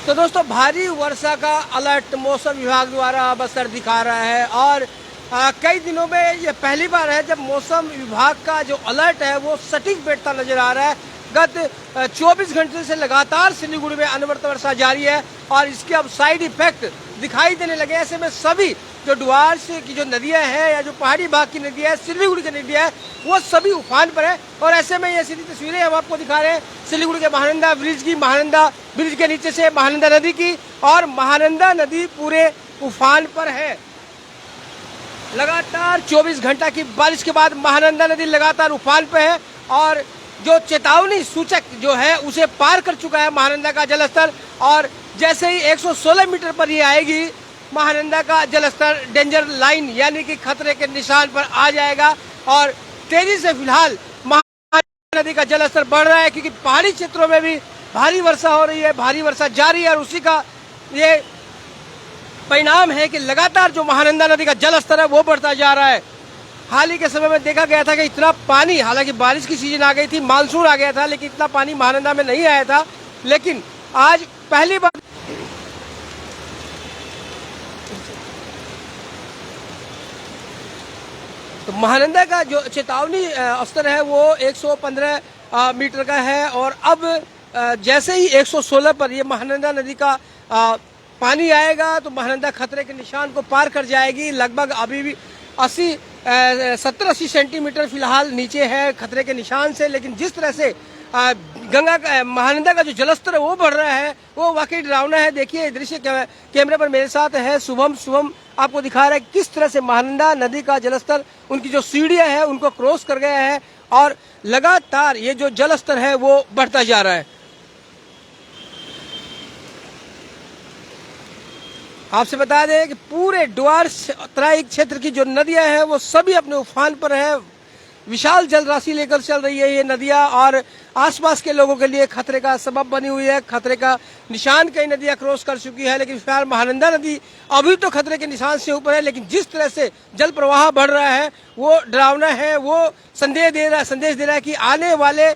तो दोस्तों भारी वर्षा का अलर्ट मौसम विभाग द्वारा अब असर दिखा रहा है और कई दिनों में ये पहली बार है जब मौसम विभाग का जो अलर्ट है वो सटीक बैठता नजर आ रहा है। गत 24 घंटे से लगातार सिलीगुड़ी में अनवरत वर्षा जारी है और इसके अब साइड इफेक्ट दिखाई देने लगे। ऐसे में सभी जो डुआर्स की जो नदियां हैं या जो पहाड़ी भाग की नदियां है, सिलीगुड़ी की नदियां है, वो सभी उफान पर है। और ऐसे में ये सीधी तस्वीरें हम आपको दिखा रहे हैं सिलीगुड़ी के महानंदा ब्रिज की, महानंदा ब्रिज के नीचे से महानंदा नदी की, और महानंदा नदी पूरे उफान पर है। लगातार 24 घंटा की बारिश के बाद महानंदा नदी लगातार उफान पे है और जो चेतावनी सूचक जो है उसे पार कर चुका है महानंदा का जलस्तर। और जैसे ही 116 मीटर पर ये आएगी महानंदा का जलस्तर डेंजर लाइन यानी कि खतरे के निशान पर आ जाएगा और तेजी से फिलहाल महानंदा नदी का जलस्तर बढ़ रहा है क्योंकि पहाड़ी क्षेत्रों में भी भारी वर्षा हो रही है, भारी वर्षा जारी है और उसी का ये परिणाम है कि लगातार जो महानंदा नदी का जलस्तर है वो बढ़ता जा रहा है। हाल ही के समय में देखा गया था कि इतना पानी, हालांकि बारिश की सीजन आ गई थी, मानसून आ गया था, लेकिन इतना पानी महानंदा में नहीं आया था। लेकिन आज पहली बार तो महानंदा का जो चेतावनी स्तर है वो 115 मीटर का है और अब जैसे ही 116 पर ये महानंदा नदी का पानी आएगा तो महानंदा खतरे के निशान को पार कर जाएगी। लगभग अभी भी 70-80 सेंटीमीटर फिलहाल नीचे है खतरे के निशान से, लेकिन जिस तरह से गंगा का महानंदा का जो जलस्तर है वो बढ़ रहा है वो वाकई डरावना है। देखिए दृश्य कैमरे पर मेरे साथ है शुभम आपको दिखा रहा है किस तरह से महानंदा नदी का जलस्तर उनकी जो सीढ़ियां है उनको क्रॉस कर गया है और लगातार ये जो जलस्तर है वो बढ़ता जा रहा है। आपसे बता दें कि पूरे डुआर्स तराई क्षेत्र की जो नदियां हैं वो सभी अपने उफान पर है। विशाल जल राशि लेकर चल रही है ये नदियां और आसपास के लोगों के लिए खतरे का सबब बनी हुई है। खतरे का निशान कई नदियां क्रॉस कर चुकी है, लेकिन फिलहाल महानंदा नदी अभी तो खतरे के निशान से ऊपर है, लेकिन जिस तरह से जल प्रवाह बढ़ रहा है वो डरावना है। वो संदेश दे रहा है कि आने वाले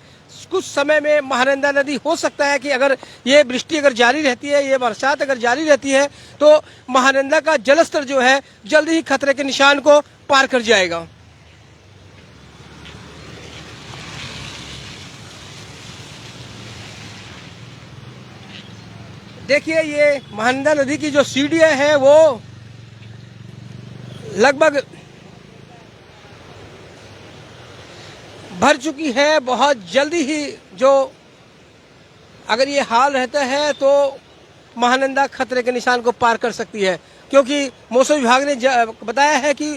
कुछ समय में महानंदा नदी हो सकता है कि अगर ये वृष्टि अगर जारी रहती है, ये बरसात अगर जारी रहती है तो महानंदा का जलस्तर जो है जल्द ही खतरे के निशान को पार कर जाएगा। देखिए ये महानंदा नदी की जो सीढ़ियां हैं वो लगभग भर चुकी है। बहुत जल्दी ही जो अगर ये हाल रहता है तो महानंदा खतरे के निशान को पार कर सकती है, क्योंकि मौसम विभाग ने बताया है कि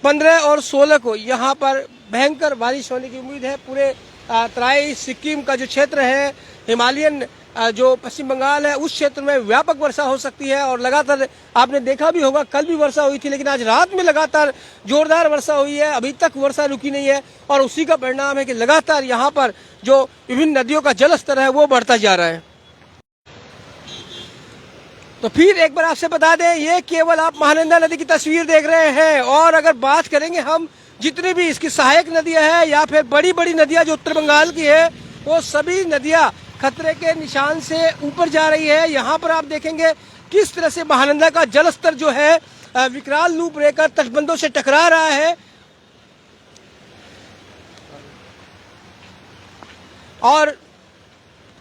15 और 16 को यहाँ पर भयंकर बारिश होने की उम्मीद है। पूरे तराई सिक्किम का जो क्षेत्र है, हिमालयन जो पश्चिम बंगाल है, उस क्षेत्र में व्यापक वर्षा हो सकती है। और लगातार आपने देखा भी होगा कल भी वर्षा हुई थी, लेकिन आज रात में लगातार जोरदार वर्षा हुई है, अभी तक वर्षा रुकी नहीं है और उसी का परिणाम है कि लगातार यहाँ पर जो विभिन्न नदियों का जलस्तर है वो बढ़ता जा रहा है। तो फिर एक बार आपसे बता दें ये केवल आप महानंदा नदी की तस्वीर देख रहे हैं और अगर बात करेंगे हम जितनी भी इसकी सहायक नदियां हैं या फिर बड़ी बड़ी नदियां जो उत्तर बंगाल की है वो सभी नदियां खतरे के निशान से ऊपर जा रही है। यहाँ पर आप देखेंगे किस तरह से महानंदा का जलस्तर जो है विकराल रूप लेकर तटबंधों से टकरा रहा है और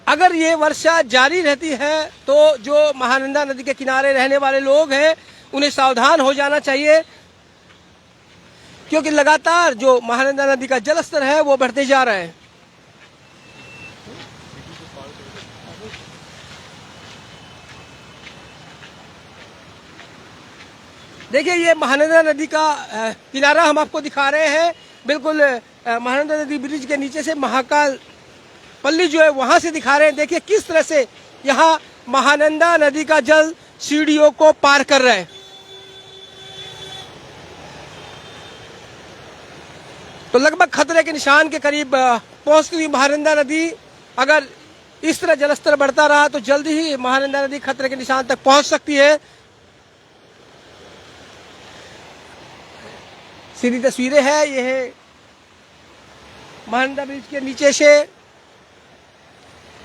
अगर ये वर्षा जारी रहती है तो जो महानंदा नदी के किनारे रहने वाले लोग हैं उन्हें सावधान हो जाना चाहिए, क्योंकि लगातार जो महानंदा नदी का जलस्तर है वो बढ़ते जा रहा है। देखिए ये महानंदा नदी का किनारा हम आपको दिखा रहे हैं। बिल्कुल महानंदा नदी ब्रिज के नीचे से महाकाल पल्ली जो है वहां से दिखा रहे हैं। देखिए किस तरह से यहाँ महानंदा नदी का जल सीढ़ियों को पार कर रहा है। तो लगभग खतरे के निशान के करीब पहुंचती हुई महानंदा नदी, अगर इस तरह जलस्तर बढ़ता रहा तो जल्दी ही महानंदा नदी खतरे के निशान तक पहुंच सकती है। सीधी तस्वीरें हैं, यह है। महानंदा ब्रिज के नीचे से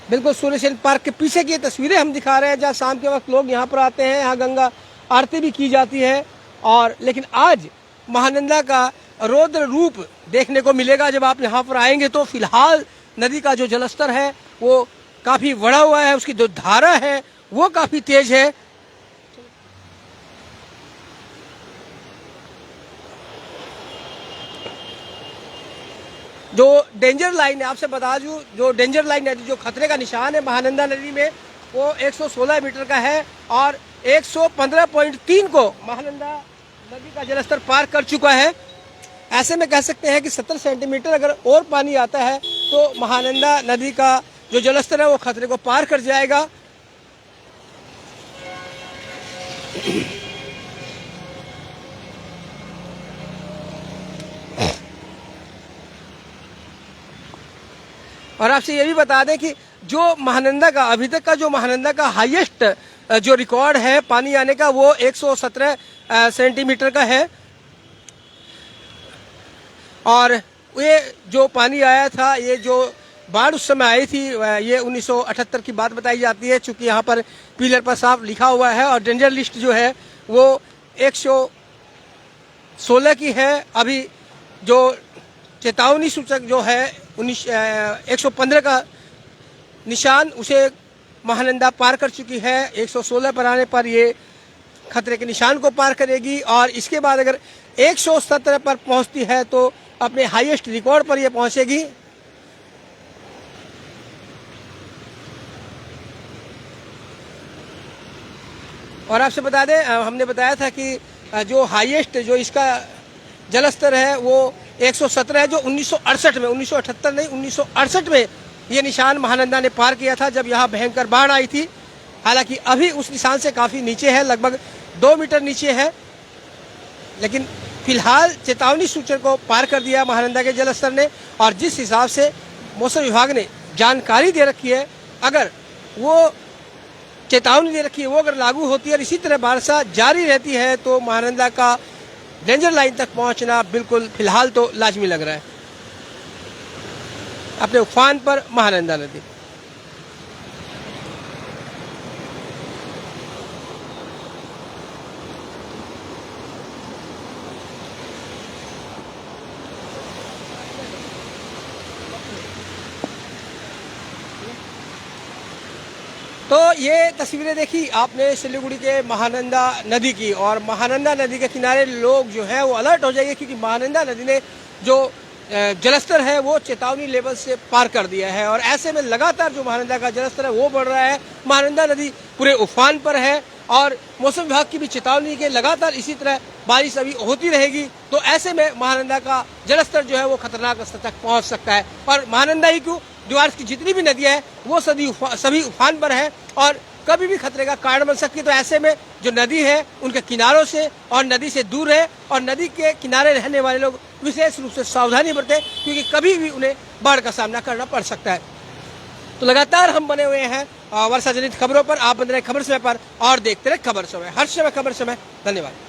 बिल्कुल सूर्य सेन पार्क के पीछे की ये तस्वीरें हम दिखा रहे हैं, जहाँ शाम के वक्त लोग यहाँ पर आते हैं, यहाँ गंगा आरती भी की जाती है। और लेकिन आज महानंदा का रौद्र रूप देखने को मिलेगा जब आप यहाँ पर आएंगे। तो फिलहाल नदी का जो जलस्तर है वो काफी बढ़ा हुआ है, उसकी जो धारा है वो काफी तेज है। जो डेंजर लाइन है, आपसे बता दूं, जो डेंजर लाइन है, जो खतरे का निशान है महानंदा नदी में, वो 116 मीटर का है और 115.3 को महानंदा नदी का जलस्तर पार कर चुका है। ऐसे में कह सकते हैं कि 70 सेंटीमीटर अगर और पानी आता है तो महानंदा नदी का जो जलस्तर है वो खतरे को पार कर जाएगा। और आपसे ये भी बता दें कि जो महानंदा का अभी तक का जो महानंदा का हाईएस्ट जो रिकॉर्ड है पानी आने का वो 117 सेंटीमीटर का है। और ये जो पानी आया था, ये जो बाढ़ उस समय आई थी, ये 1978 की बात बताई जाती है, चूंकि यहाँ पर पिलर पर साफ लिखा हुआ है। और डेंजर लिस्ट जो है वो 116 की है। अभी जो चेतावनी सूचक जो है 115 का निशान, उसे महानंदा पार कर चुकी है। 116 पर आने पर ये खतरे के निशान को पार करेगी और इसके बाद अगर 117 पर पहुंचती है तो अपने हाईएस्ट रिकॉर्ड पर ये पहुंचेगी। और आपसे बता दें, हमने बताया था कि जो हाईएस्ट जो इसका जलस्तर है वो 117 है, जो 1968 में, 1978 नहीं 1968 में ये निशान महानंदा ने पार किया था जब यहाँ भयंकर बाढ़ आई थी। हालांकि अभी उस निशान से काफ़ी नीचे है, लगभग 2 मीटर नीचे है, लेकिन फिलहाल चेतावनी सूचक को पार कर दिया महानंदा के जलस्तर ने। और जिस हिसाब से मौसम विभाग ने जानकारी दे रखी है, अगर वो चेतावनी दे रखी है वो अगर लागू होती है और इसी तरह बारिश जारी रहती है तो महानंदा का डेंजर लाइन तक पहुंचना बिल्कुल फिलहाल तो लाजमी लग रहा है। अपने उफान पर महानंदा नदी। तो ये तस्वीरें देखी आपने सिलीगुड़ी के महानंदा नदी की, और महानंदा नदी के किनारे लोग जो है वो अलर्ट हो जाइए, क्योंकि महानंदा नदी ने जो जलस्तर है वो चेतावनी लेवल से पार कर दिया है। और ऐसे में लगातार जो महानंदा का जलस्तर है वो बढ़ रहा है। महानंदा नदी पूरे उफान पर है और मौसम विभाग की भी चेतावनी के लगातार इसी तरह बारिश अभी होती रहेगी। तो ऐसे में महानंदा का जलस्तर जो है वो खतरनाक स्तर तक पहुंच सकता है। और महानंदा ही क्यों, द्वार की जितनी भी नदियां हैं वो सभी उफान पर है और कभी भी खतरे का कारण बन सकती है। तो ऐसे में जो नदी है उनके किनारों से और नदी से दूर है, और नदी के किनारे रहने वाले लोग विशेष रूप से सावधानी बरतें, क्योंकि कभी भी उन्हें बाढ़ का सामना करना पड़ सकता है। तो लगातार हम बने हुए हैं वर्षा जनित खबरों पर। आप बन रहे खबर समय पर और देखते रहे खबर समय, हर समय खबर समय। धन्यवाद।